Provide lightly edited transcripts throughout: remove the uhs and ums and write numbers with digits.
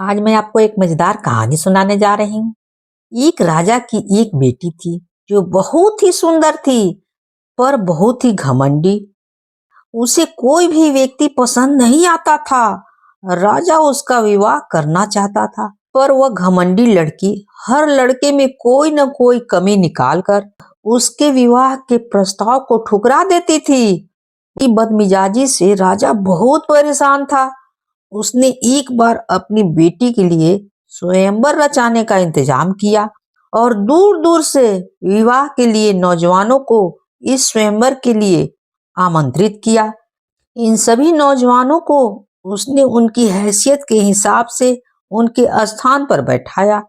आज मैं आपको एक मजेदार कहानी सुनाने जा रही हूँ। एक राजा की एक बेटी थी जो बहुत ही सुंदर थी पर बहुत ही घमंडी। उसे कोई भी व्यक्ति पसंद नहीं आता था। राजा उसका विवाह करना चाहता था पर वह घमंडी लड़की हर लड़के में कोई न कोई कमी निकाल कर उसके विवाह के प्रस्ताव को ठुकरा देती थी। की बदमिजाजी से राजा बहुत परेशान था। उसने एक बार अपनी बेटी के लिए स्वयंवर रचाने का इंतजाम किया और दूर दूर से विवाह के लिए नौजवानों को इस स्वयंवर के लिए आमंत्रित किया। इन सभी नौजवानों को उसने उनकी हैसियत के हिसाब से उनके स्थान पर बैठाया।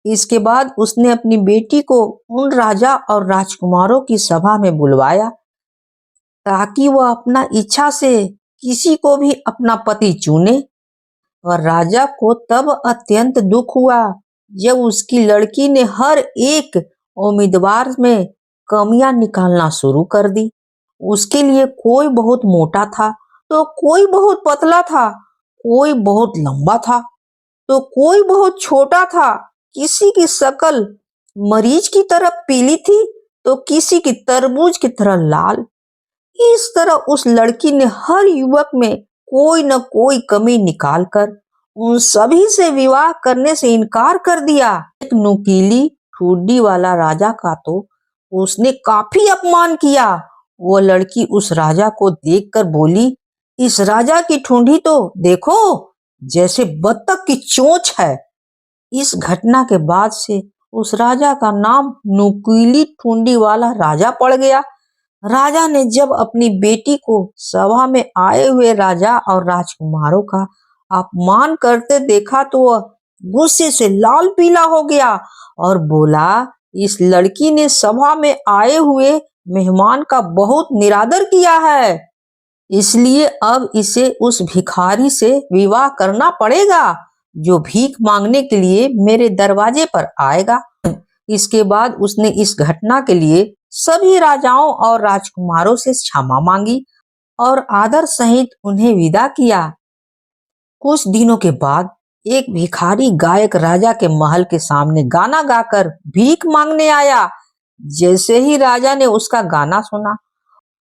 इसके बाद उसने अपनी बेटी को उन राजा और राजकुमारों की सभा में बुलवाया ताकि वह अपना इच्छा से किसी को भी अपना पति चुने। और राजा को तब अत्यंत दुख हुआ जब उसकी लड़की ने हर एक उम्मीदवार में कमियां निकालना शुरू कर दी। उसके लिए कोई बहुत मोटा था तो कोई बहुत पतला था, कोई बहुत लंबा था तो कोई बहुत छोटा था। किसी की शक्ल मरीच की तरह पीली थी तो किसी की तरबूज की तरह लाल। इस तरह उस लड़की ने हर युवक में कोई न कोई कमी निकालकर उन सभी से विवाह करने से इनकार कर दिया। एक नुकीली ठुड्डी वाला राजा का तो उसने काफी अपमान किया। वो लड़की उस राजा को देखकर बोली, इस राजा की ठुंडी तो देखो जैसे बत्तख की चोंच है। इस घटना के बाद से उस राजा का नाम नुकीली ठुंडी वाला राजा पड़ गया। राजा ने जब अपनी बेटी को सभा में आए हुए राजा और राजकुमारों का अपमान करते देखा तो वह गुस्से से लाल पीला हो गया और बोला, इस लड़की ने सभा में आए हुए मेहमान का बहुत निरादर किया है, इसलिए अब इसे उस भिखारी से विवाह करना पड़ेगा जो भीख मांगने के लिए मेरे दरवाजे पर आएगा। इसके बाद उसने इस घटना के लिए सभी राजाओं और राजकुमारों से क्षमा मांगी और आदर सहित उन्हें विदा किया। कुछ दिनों के बाद एक भिखारी गायक राजा के महल के सामने गाना गाकर भीख मांगने आया। जैसे ही राजा ने उसका गाना सुना,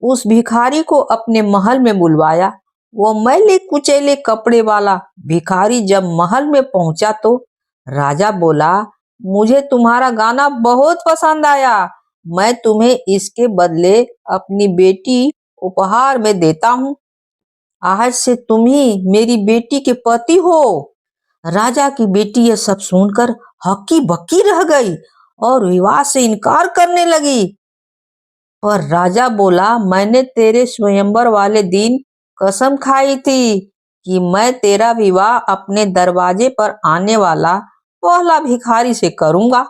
उस भिखारी को अपने महल में बुलवाया। वो मैले कुचैले कपड़े वाला भिखारी जब महल में पहुंचा तो राजा बोला, मुझे तुम्हारा गाना बहुत पसंद आया, मैं तुम्हें इसके बदले अपनी बेटी उपहार में देता हूँ। आज से तुम ही मेरी बेटी के पति हो। राजा की बेटी यह सब सुनकर हक्की बक्की रह गई और विवाह से इनकार करने लगी। पर राजा बोला, मैंने तेरे स्वयंवर वाले दिन कसम खाई थी कि मैं तेरा विवाह अपने दरवाजे पर आने वाला पहला भिखारी से करूंगा।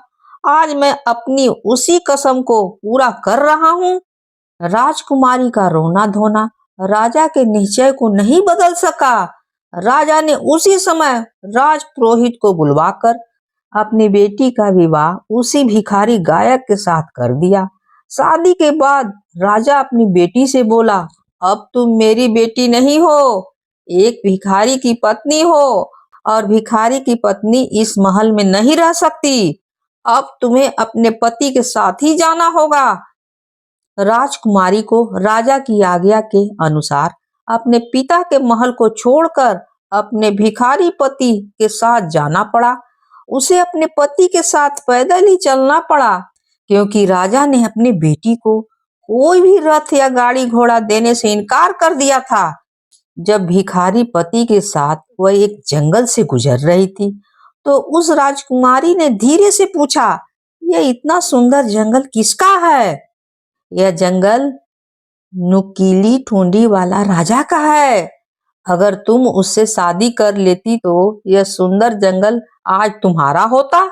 आज मैं अपनी उसी कसम को पूरा कर रहा हूँ। राजकुमारी का रोना धोना राजा के निश्चय को नहीं बदल सका। राजा ने उसी समय राजपुरोहित को बुलवाकर अपनी बेटी का विवाह उसी भिखारी गायक के साथ कर दिया। शादी के बाद राजा अपनी बेटी से बोला, अब तुम मेरी बेटी नहीं हो, एक भिखारी की पत्नी हो और भिखारी की पत्नी इस महल में नहीं रह सकती। अब तुम्हें अपने पति के साथ ही जाना होगा। राजकुमारी को राजा की आज्ञा के अनुसार अपने पिता के महल को छोड़कर अपने भिखारी पति के साथ जाना पड़ा। उसे अपने पति के साथ पैदल ही चलना पड़ा क्योंकि राजा ने अपनी बेटी को कोई भी रथ या गाड़ी घोड़ा देने से इनकार कर दिया था। जब भिखारी पति के साथ वह एक जंगल से गुजर रही थी तो उस राजकुमारी ने धीरे से पूछा, यह इतना सुंदर जंगल किसका है? यह जंगल नुकीली ठुंडी वाला राजा का है। अगर तुम उससे शादी कर लेती तो यह सुंदर जंगल आज तुम्हारा होता।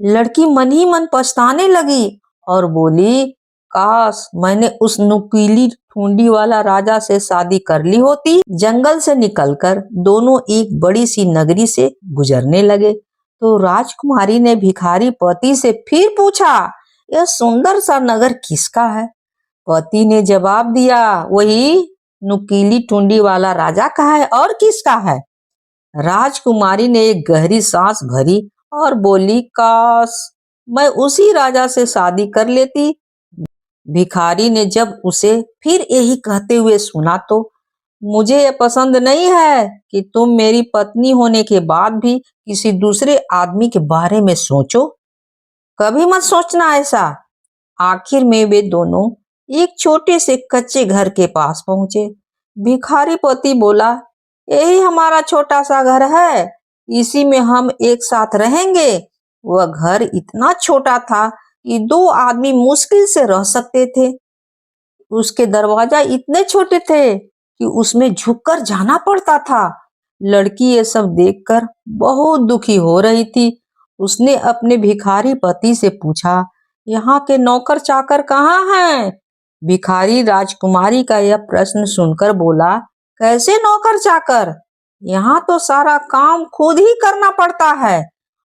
लड़की मन ही मन पछताने लगी और बोली, काश मैंने उस नुकीली ठुंडी वाला राजा से शादी कर ली होती। जंगल से निकलकर दोनों एक बड़ी सी नगरी से गुजरने लगे तो राजकुमारी ने भिखारी पति से फिर पूछा, यह सुंदर सा नगर किसका है? पति ने जवाब दिया, वही नुकीली ठुंडी वाला राजा का है और किसका है? राजकुमारी ने एक गहरी सांस भरी और बोली, काश मैं उसी राजा से शादी कर लेती। भिखारी ने जब उसे फिर यही कहते हुए सुना तो, मुझे ये पसंद नहीं है कि तुम मेरी पत्नी होने के बाद भी किसी दूसरे आदमी के बारे में सोचो। कभी मत सोचना ऐसा। आखिर में वे दोनों एक छोटे से कच्चे घर के पास पहुंचे। भिखारी पति बोला, यही हमारा छोटा सा घर है, इसी में हम एक साथ रहेंगे। वह घर इतना छोटा था कि दो आदमी मुश्किल से रह सकते थे। उसके दरवाजा इतने छोटे थे कि उसमें झुककर जाना पड़ता था। लड़की ये सब देखकर बहुत दुखी हो रही थी। उसने अपने भिखारी पति से पूछा, यहाँ के नौकर चाकर कहाँ हैं? भिखारी राजकुमारी का यह प्रश्न सुनकर बोला, कैसे नौकर चाकर? यहाँ तो सारा काम खुद ही करना पड़ता है।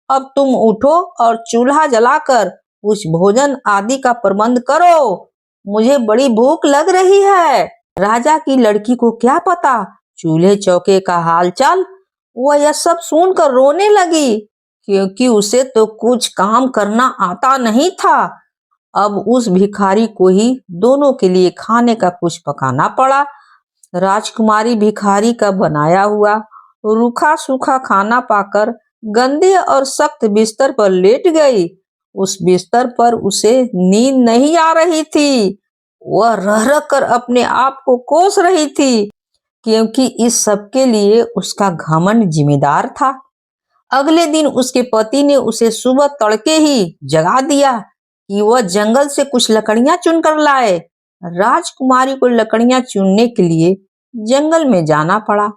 अब तुम उठो और चूल्हा जलाकर कुछ भोजन आदि का प्रबंध करो, मुझे बड़ी भूख लग रही है। राजा की लड़की को क्या पता चूल्हे चौके का हाल चाल। वह यह सब सुनकर रोने लगी, क्योंकि उसे तो कुछ काम करना आता नहीं था। अब उस भिखारी को ही दोनों के लिए खाने का कुछ पकाना पड़ा। राजकुमारी भिखारी का बनाया हुआ रूखा सूखा खाना पाकर गंदे और सख्त बिस्तर पर लेट गई। उस बिस्तर पर उसे नींद नहीं आ रही थी। वह रह रह कर अपने आप को कोस रही थी, क्योंकि इस सब के लिए उसका घमंड जिम्मेदार था। अगले दिन उसके पति ने उसे सुबह तड़के ही जगा दिया कि वह जंगल से कुछ लकड़ियां चुनकर लाए। राजकुमारी को लकड़ियां चुनने के लिए जंगल में जाना पड़ा।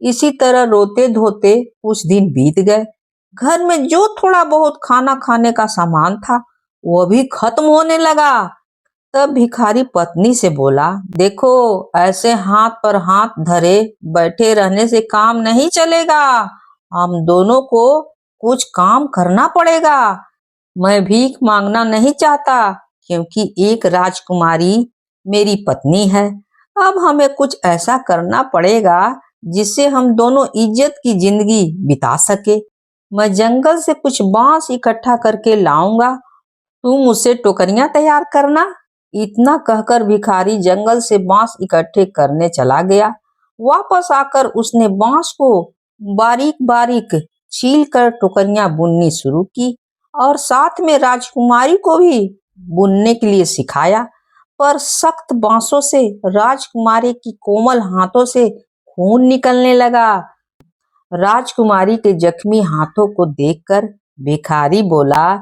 इसी तरह रोते धोते कुछ दिन बीत गए। घर में जो थोड़ा बहुत खाना खाने का सामान था वह भी खत्म होने लगा। तब भिखारी पत्नी से बोला, देखो ऐसे हाथ पर हाथ धरे बैठे रहने से काम नहीं चलेगा। हम दोनों को कुछ काम करना पड़ेगा। मैं भीख मांगना नहीं चाहता, क्योंकि एक राजकुमारी मेरी पत्नी है। अब हमें कुछ ऐसा करना पड़ेगा जिससे हम दोनों इज्जत की जिंदगी बिता सके। मैं जंगल से कुछ बांस इकट्ठा करके लाऊंगा, तुम उससे टोकरियां तैयार करना। इतना कहकर भिखारी जंगल से बांस इकट्ठे करने चला गया। वापस आकर उसने बांस को बारीक बारीक छील कर टोकरियां बुननी शुरू की और साथ में राजकुमारी को भी बुनने के लिए सिखाया। पर सख्त बांसों से राजकुमारी की कोमल हाथों से खून निकलने लगा। राजकुमारी के जख्मी हाथों को देखकर भिखारी बोला,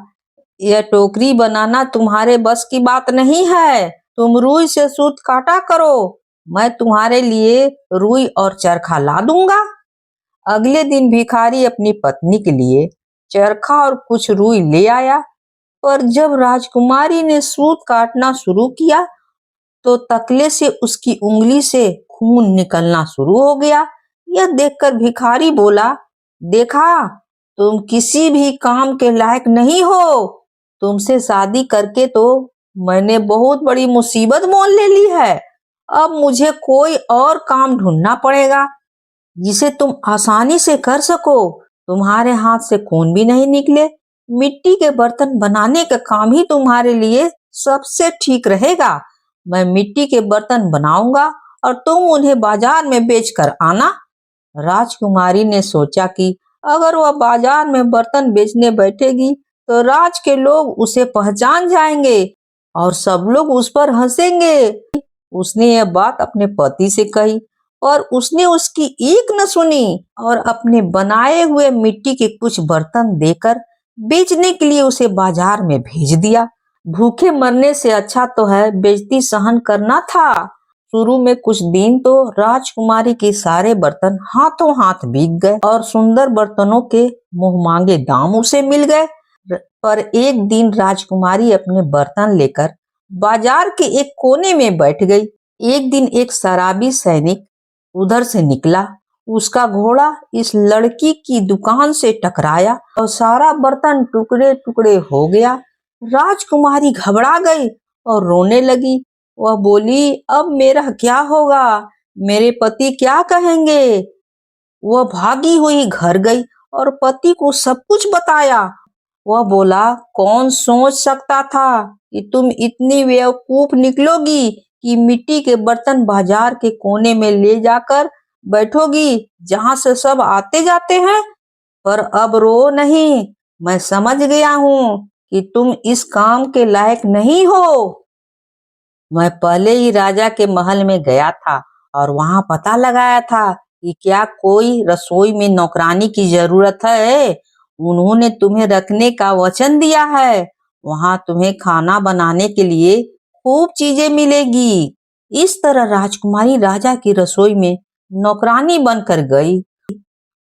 यह टोकरी बनाना तुम्हारे बस की बात नहीं है। तुम रुई से सूत काटा करो, मैं तुम्हारे लिए रुई और चरखा ला दूंगा। अगले दिन भिखारी अपनी पत्नी के लिए चरखा और कुछ रुई ले आया। पर जब राजकुमारी ने सूत काटना शुरू किया तो तकले से उसकी उंगली से खून निकलना शुरू हो गया। यह देखकर भिखारी बोला, देखा तुम किसी भी काम के लायक नहीं हो। तुमसे शादी करके तो मैंने बहुत बड़ी मुसीबत मोल ले ली है। अब मुझे कोई और काम ढूंढना पड़ेगा जिसे तुम आसानी से कर सको, तुम्हारे हाथ से खून भी नहीं निकले। मिट्टी के बर्तन बनाने का काम ही तुम्हारे लिए सबसे ठीक रहेगा। मैं मिट्टी के बर्तन बनाऊंगा और तुम उन्हें बाजार में बेच कर आना। राजकुमारी ने सोचा कि अगर वह बाजार में बर्तन बेचने बैठेगी तो राज के लोग उसे पहचान जाएंगे और सब लोग उस पर हंसेंगे। उसने यह बात अपने पति से कही और उसने उसकी एक न सुनी और अपने बनाए हुए मिट्टी के कुछ बर्तन देकर बेचने के लिए उसे बाजार में भेज दिया। भूखे मरने से अच्छा तो है बेइज्जती सहन करना था। शुरू में कुछ दिन तो राजकुमारी के सारे बर्तन हाथों हाथ बिक गए और सुंदर बर्तनों के मुंह मांगे दाम उसे मिल गए। पर एक दिन राजकुमारी अपने बर्तन लेकर बाजार के एक कोने में बैठ गई। एक दिन एक शराबी सैनिक उधर से निकला। उसका घोड़ा इस लड़की की दुकान से टकराया और सारा बर्तन टुकड़े टुकड़े हो गया। राजकुमारी घबरा गई और रोने लगी। वह बोली, अब मेरा क्या होगा? मेरे पति क्या कहेंगे? वह भागी हुई घर गई और पति को सब कुछ बताया। वह बोला, कौन सोच सकता था कि तुम इतनी बेवकूफ निकलोगी कि मिट्टी के बर्तन बाजार के कोने में ले जाकर बैठोगी जहां से सब आते जाते हैं। पर अब रो नहीं, मैं समझ गया हूँ कि तुम इस काम के लायक नहीं हो। मैं पहले ही राजा के महल में गया था और वहां पता लगाया था कि क्या कोई रसोई में नौकरानी की जरूरत है। उन्होंने तुम्हें रखने का वचन दिया है। वहां तुम्हें खाना बनाने के लिए खूब चीजें मिलेगी। इस तरह राजकुमारी राजा की रसोई में नौकरानी बनकर गई।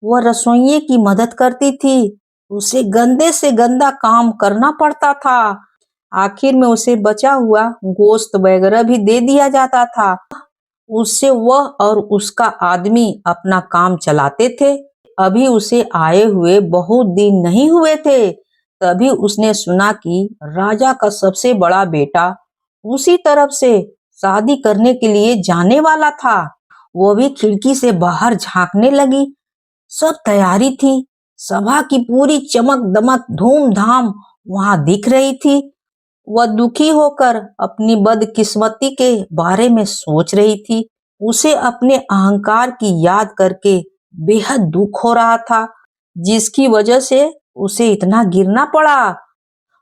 वह रसोइये की मदद करती थी। उसे गंदे से गंदा काम करना पड़ता था। आखिर में उसे बचा हुआ गोश्त वगैरह भी दे दिया जाता था। उससे वह और उसका आदमी अपना काम चलाते थे। अभी उसे आए हुए बहुत दिन नहीं हुए थे, तभी उसने सुना कि राजा का सबसे बड़ा बेटा उसी तरफ से शादी करने के लिए जाने वाला था। वो भी खिड़की से बाहर झांकने लगी। सब तैयारी थी। सभा की पूरी चमक दमक धूमधाम वहां दिख रही थी। वह दुखी होकर अपनी बदकिस्मती के बारे में सोच रही थी। उसे अपने अहंकार की याद करके बेहद दुख हो रहा था, जिसकी वजह से उसे इतना गिरना पड़ा।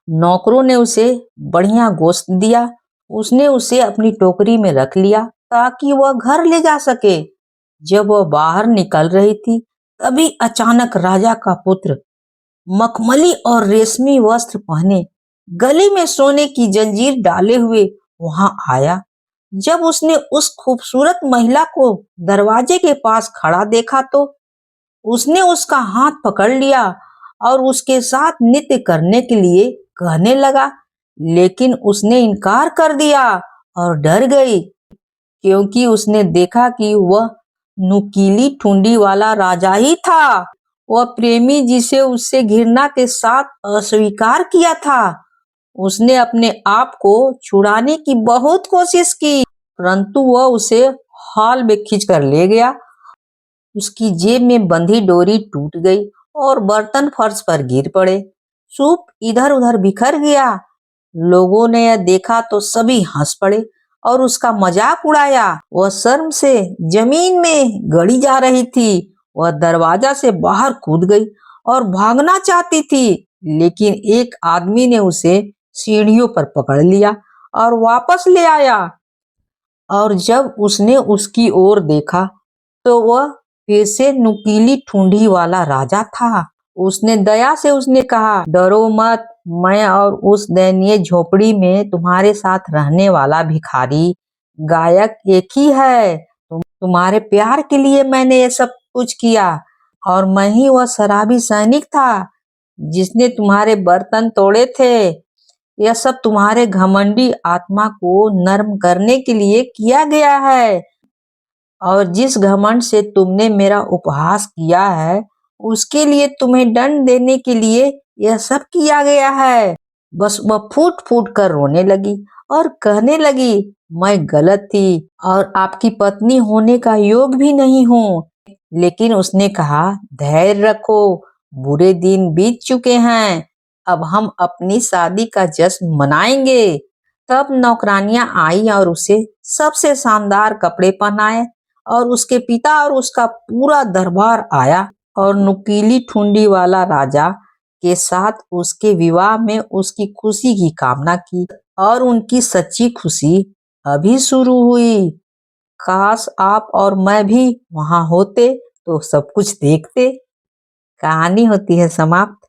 नौकरों ने उसे बढ़िया गोश्त दिया। उसने उसे अपनी टोकरी में रख लिया ताकि वह घर ले जा सके। जब वह बाहर निकल रही थी, तभी अचानक राजा का पुत्र मखमली और रेशमी वस्त्र पहने, गले में सोने की जंजीर डाले हुए वहां आया। जब उसने उस खूबसूरत महिला को दरवाजे के पास खड़ा देखा तो उसने उसका हाथ पकड़ लिया और उसके साथ नृत्य करने के लिए कहने लगा, लेकिन उसने इनकार कर दिया और डर गई, क्योंकि उसने देखा कि वह नुकीली ठुंडी वाला राजा ही था। वह प्रेमी जिसे उससे घृणा के साथ अस्वीकार किया था। उसने अपने आप को छुड़ाने की बहुत कोशिश की, परंतु वह उसे हाल में खींच कर ले गया। उसकी जेब में बंधी डोरी टूट गई और बर्तन फर्श पर गिर पड़े। सूप इधर उधर बिखर गया। लोगों ने यह देखा तो सभी हंस पड़े और उसका मजाक उड़ाया। वह शर्म से जमीन में गड़ी जा रही थी। वह दरवाजा से बाहर कूद गई और भागना चाहती थी, लेकिन एक आदमी ने उसे सीढ़ियों पर पकड़ लिया और वापस ले आया। और जब उसने उसकी ओर देखा तो वह फिर से नुकीली ठुंडी वाला राजा था। उसने दया से उसने कहा, डरो मत, मैं और उस दयनीय झोपड़ी में तुम्हारे साथ रहने वाला भिखारी गायक एक ही है। तुम्हारे प्यार के लिए मैंने ये सब कुछ किया, और मैं ही वह शराबी सैनिक था जिसने तुम्हारे बर्तन तोड़े थे। यह सब तुम्हारे घमंडी आत्मा को नर्म करने के लिए किया गया है, और जिस घमंड से तुमने मेरा उपहास किया है उसके लिए तुम्हें दंड देने के लिए यह सब किया गया है। बस वह फूट फूट कर रोने लगी और कहने लगी, मैं गलत थी और आपकी पत्नी होने का योग भी नहीं हूँ। लेकिन उसने कहा, धैर्य रखो, बुरे दिन बीत चुके हैं, अब हम अपनी शादी का जश्न मनाएंगे। तब नौकरानियां आई और उसे सबसे शानदार कपड़े पहनाए, और उसके पिता और उसका पूरा दरबार आया और नुकीली ठुंडी वाला राजा के साथ उसके विवाह में उसकी खुशी की कामना की। और उनकी सच्ची खुशी अभी शुरू हुई। काश आप और मैं भी वहां होते तो सब कुछ देखते। कहानी होती है समाप्त।